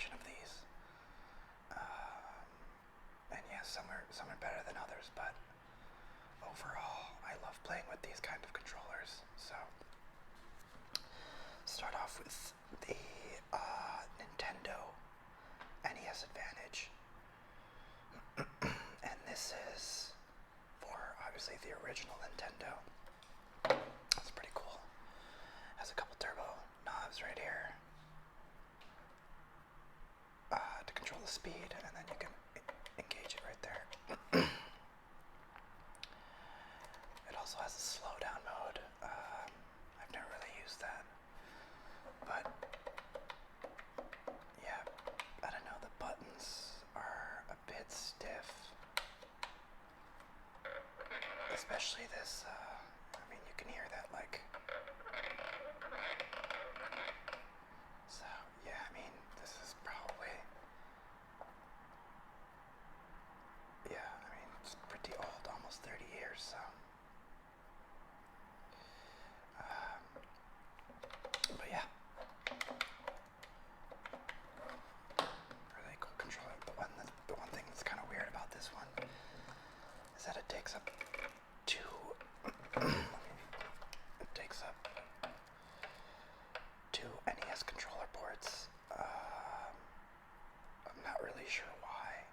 collection of these. And yeah, some are better than others, but overall, I love playing with these kind of controllers. So, start off with the Nintendo NES Advantage. And this is for, obviously, the original Nintendo. It's pretty cool. Has a couple turbo knobs right here to control the speed, and then you can engage it right there. It also has a slow down mode. I've never really used that, but yeah, I don't know, the buttons are a bit stiff, especially this. I mean, you can hear that, like. So yeah, I mean, this is probably, yeah, I mean, it's pretty old, almost 30 years, so. But yeah, really cool controller. The one thing that's kind of weird about this one is that it takes up two. It takes up two NES controller ports. I'm not really sure why.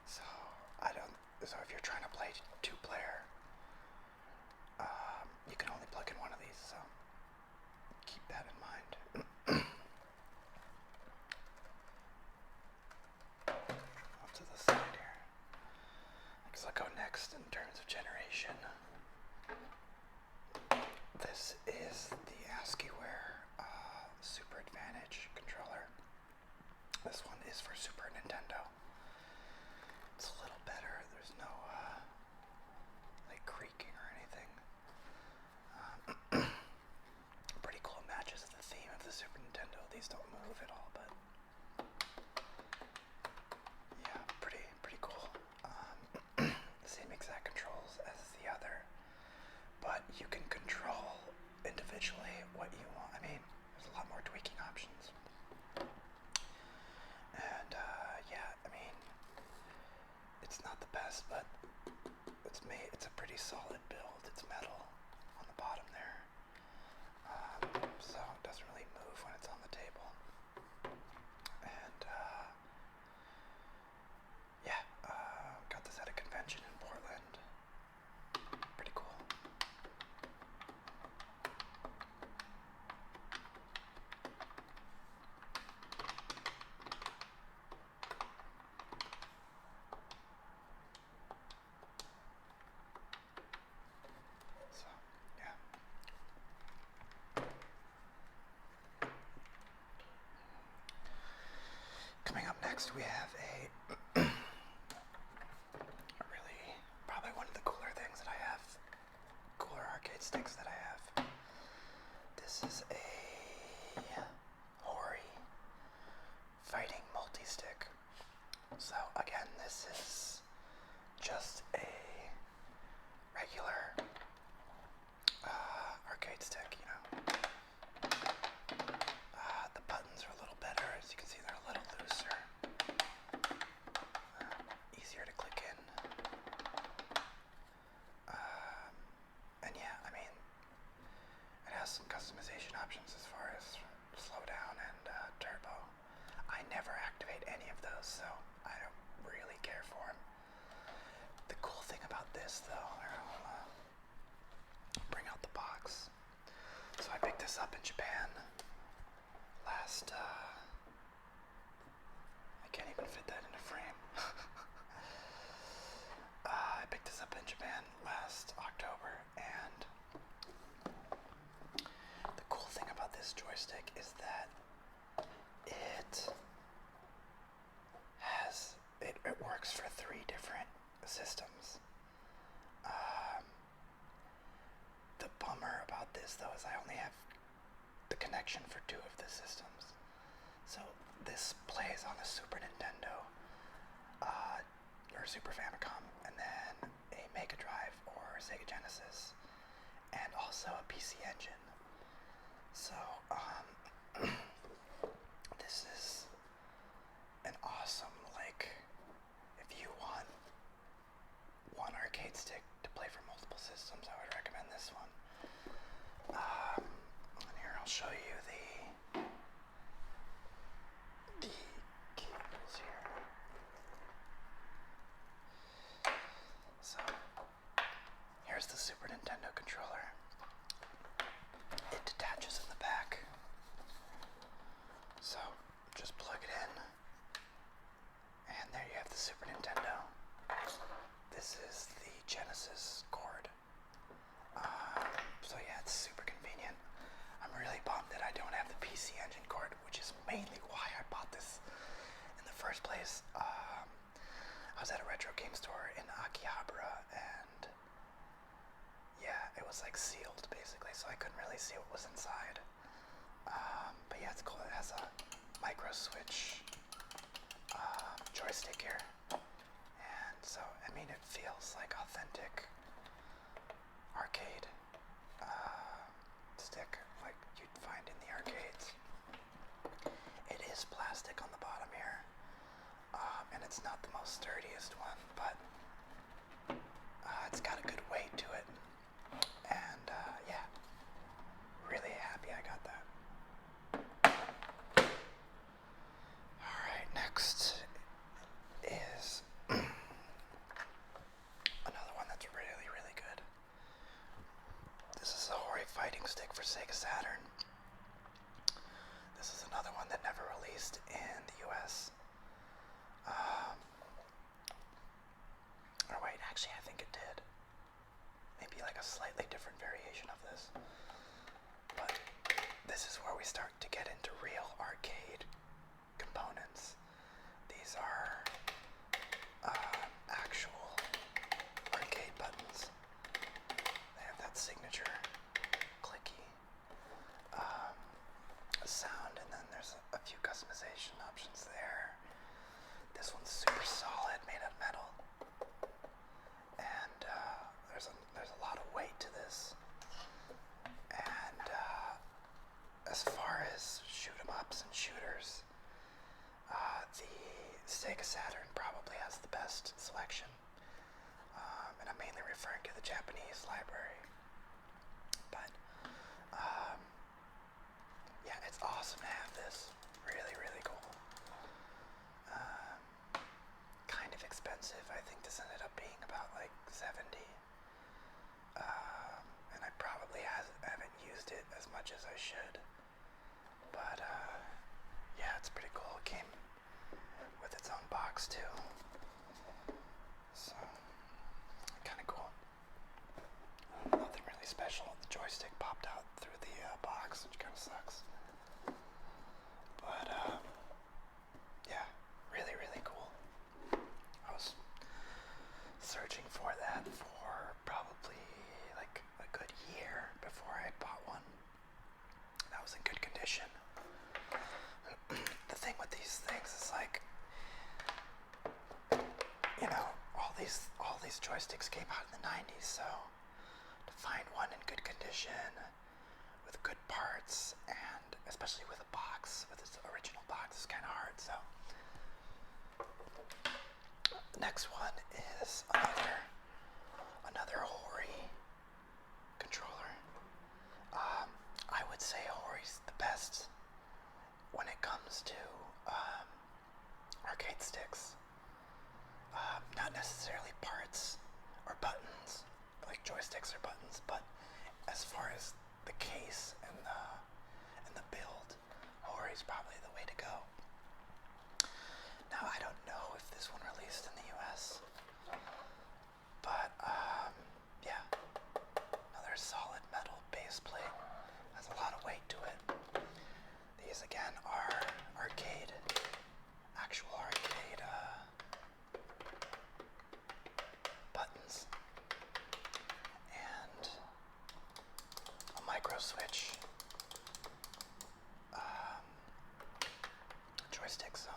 So So if you're trying to play two-player, you can only plug in one of these. So keep that in mind. Off to the side here. I guess I'll go next in terms of generation. This is the ASCIIware Super Advantage controller. This one is for Super Nintendo. It's a little better. There's no like creaking or anything. Pretty cool. Matches the theme of the Super Nintendo. These don't move at all, but yeah, pretty cool. Same exact controls as the other, but you can control individually what you want. I mean, there's a lot more tweaking options. And yeah, I mean, it's not the best, but it's a pretty solid build. It's metal on the bottom there, so it doesn't really move when it's on the table. And yeah, got this at a convention in Portland. Pretty cool. So, yeah. Coming up next, we have a really, probably one of the cooler things that I have, cooler arcade sticks that I have. This is a Hori fighting multi-stick. So again, this is just a regular arcade stick, you know. The buttons are a little better. As you can see, they're a little looser. Easier to click in. And yeah, I mean, it has some customization options as far as slowdown and turbo. I never activate any of those, so I don't really care for them. The cool thing about this, though, I'll bring out the box. So I picked this up in Japan last, I can't even fit that in a frame. I picked this up in Japan last October, and the cool thing about this joystick is that it works for 3 different systems. The bummer about this, though, is I only have the connection for 2 of the systems. So this plays on a Super Nintendo, or Super Famicom, and then a Mega Drive or Sega Genesis, and also a PC Engine. So this is just plug it in, and there you have the Super Nintendo. This is the Genesis cord. So yeah, it's super convenient. I'm really bummed that I don't have the PC Engine cord, which is mainly why I bought this in the first place. I was at a retro game store in Akihabara, and yeah, it was like sealed basically, so I couldn't really see what was inside. But yeah, it's cool. It has a micro switch joystick here, and so I mean it feels like authentic arcade stick like you'd find in the arcades. It is plastic on the bottom here, and it's not the most sturdiest one, but it's got a good weight to it, and yeah, really happy I got that. Alright, next is another one that's really, really good. This is a Hori fighting stick for Sega Saturn. This is another one that never released in the US. Or wait, actually I think it did. Maybe like a slightly different variation of this. But this is where we start to get into real arcade components. These are actual arcade buttons. They have that signature clicky sound, and then there's a few customization options there. This one's super solid, made of metal, and there's a lot of weight to this. And as far as shoot 'em ups and shooters, the Sega Saturn probably has the best selection, and I'm mainly referring to the Japanese library. But yeah, it's awesome to have this. Really, really cool. Kind of expensive. I think this ended up being about like $70. And I probably haven't used it as much as I should. But yeah, it's pretty cool. It came with its own box too. So kind of cool. Nothing really special. The joystick popped out through the box, which kind of sucks. But yeah, really, really cool. I was searching for that for probably like a good year before I bought one that was in good condition. The thing with these things is like, you know, all these joysticks came out in the 90s, so to find one in good condition with good parts, and especially with a box, with its original box, is kind of hard. So the next one is another Hori controller. I would say Hori's the best when it comes to arcade sticks. Not necessarily parts or buttons, like joysticks or buttons, but as far as the case and the build, Hori's probably the way to go. Now I don't know if this one released in the US, but yeah, another solid metal base plate, has a lot of weight to it. These again are actual arcade buttons, and a micro switch joystick. So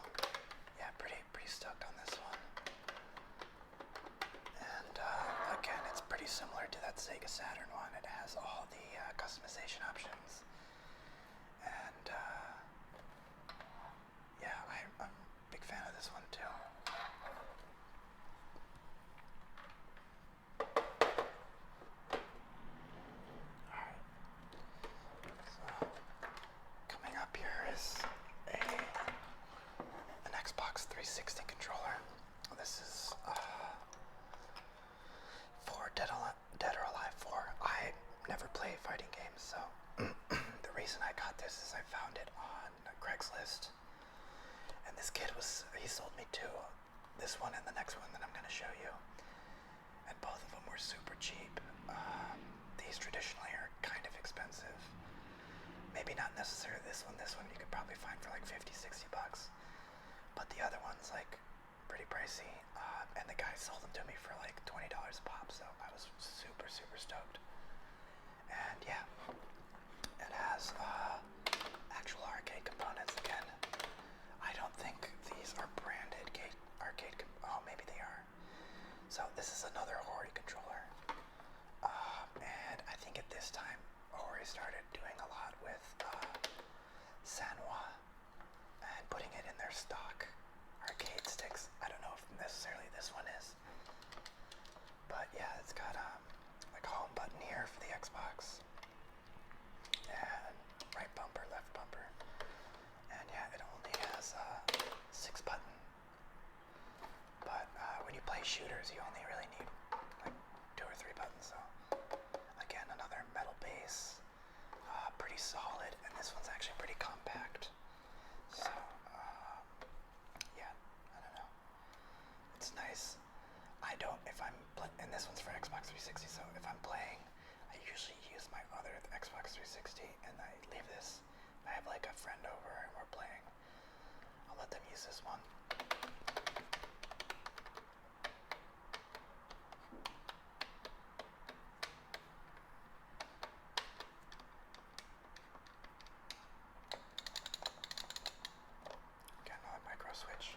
yeah, pretty stoked on this one. And again, it's pretty similar to that Sega Saturn one. It has all the customization options, and yeah, I'm a big fan of this one too. Alright, so coming up here is an Xbox 360 controller. This is for Dead or Alive 4. I never play fighting games, so this kid he sold me two, this one and the next one that I'm going to show you, and both of them were super cheap. These traditionally are kind of expensive. Maybe not necessarily this one you could probably find for like 50, 60 bucks, but the other one's like pretty pricey, and the guy sold them to me for like $20 a pop, so I was super, super stoked. And yeah, it has actual arcade components again. I don't think these are branded arcade. Oh, maybe they are. So this is another Hori controller, and I think at this time Hori started doing a lot with Sanwa and putting it in their stock arcade sticks. I don't know if necessarily this one is, but yeah, it's got like a home button here for the Xbox, and right bumper, left bumper, and yeah, it only has 6 button. But when you play shooters, you only really need like 2 or 3 buttons. So again, another metal base, pretty solid, and this one's actually pretty compact. So yeah, I don't know. It's nice. And this one's for Xbox 360. So if I'm playing, I usually use my other Xbox 360, and I leave this. I have like a friend over, and we're playing. I'll let them use this one. Got another micro switch.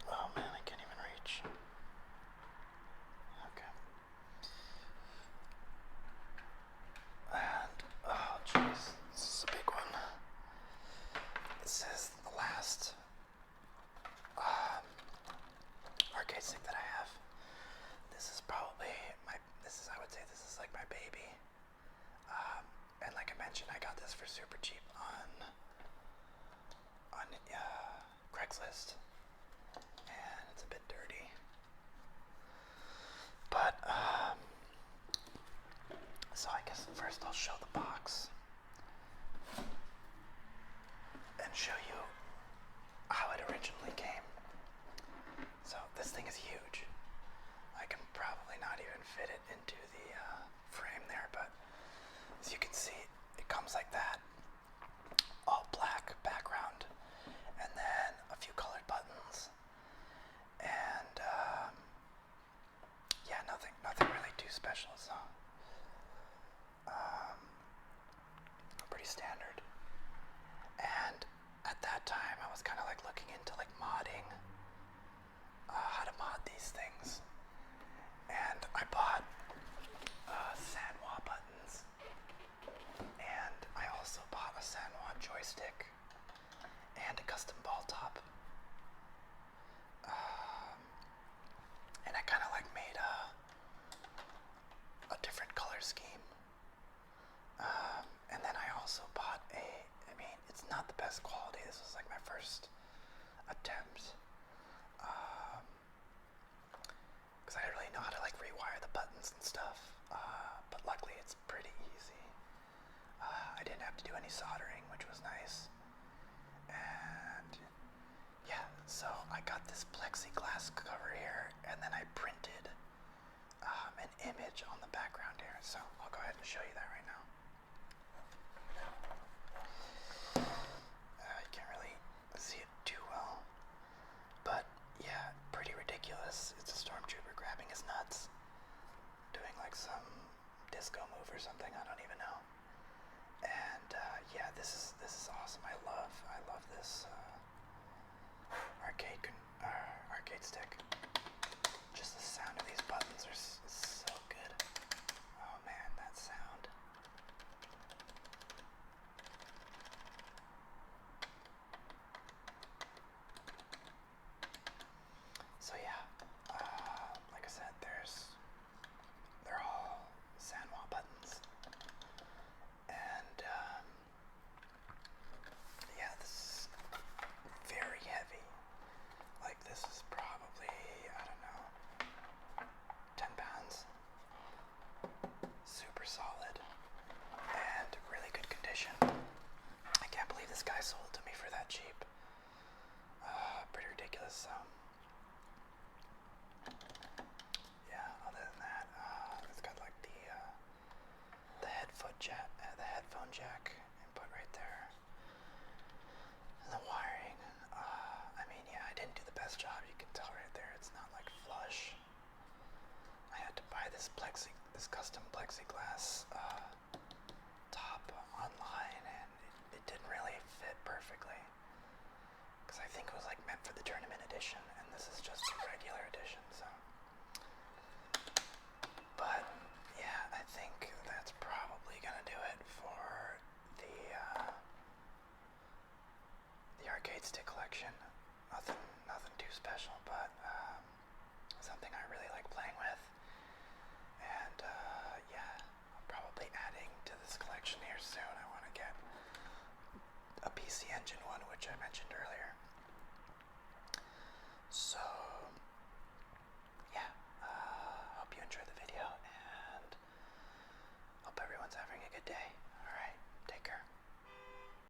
Oh man, I can't even reach. Okay. And, oh jeez, this is a big one. This is the last arcade stick that I have. This is probably I would say this is like my baby. And like I mentioned, I got this for super cheap on Craigslist. And it's a bit dirty. But, so I guess first I'll show the box and show you how it originally came. So this thing is huge. I can probably not even fit it into the frame there, but as you can see, it comes like that. All black background, and then a few colored buttons, and yeah, nothing really too special. So pretty standard. And at that time, I was kind of like looking into like modding, how to mod these things, and I bought Sanwa buttons, and I also bought a Sanwa joystick and a custom ball top. And I kind of like made a different color scheme. And then I also bought it's not the best quality. This was like my first attempt. Because I didn't really know how to like rewire the buttons and stuff. But luckily it's pretty easy. I didn't have to do any soldering, which was nice. And yeah, so I got this plexiglass cover here, and then I printed an image on the background here. So I'll go ahead and show you that right now. You can't really see it too well, but yeah, pretty ridiculous. It's a stormtrooper grabbing his nuts, doing like some disco move or something. I don't even know. And yeah, this is awesome. I love this arcade stick. Just the sound of these buttons is so good. Oh man, that sound. So yeah, like I said, they're all Sanwa buttons, and yeah, this is very heavy. Like this is probably, I don't know, 10 pounds. Super solid. situation. I can't believe this guy sold it to me for that cheap. Pretty ridiculous. So yeah. Other than that, it's got like the headphone jack input right there. And the wiring. I mean, yeah, I didn't do the best job. You can tell right there. It's not like flush. I had to buy this custom plexiglass top online, and it didn't really fit perfectly. Because I think it was like meant for the tournament edition, and this is just a regular edition. So, but yeah, I think that's probably gonna do it for the arcade stick collection. Nothing too special, but something I really like playing with. And yeah, I'm probably adding to this collection here soon. I want to get a PC Engine one, which I mentioned earlier. So yeah, hope you enjoyed the video, and hope everyone's having a good day.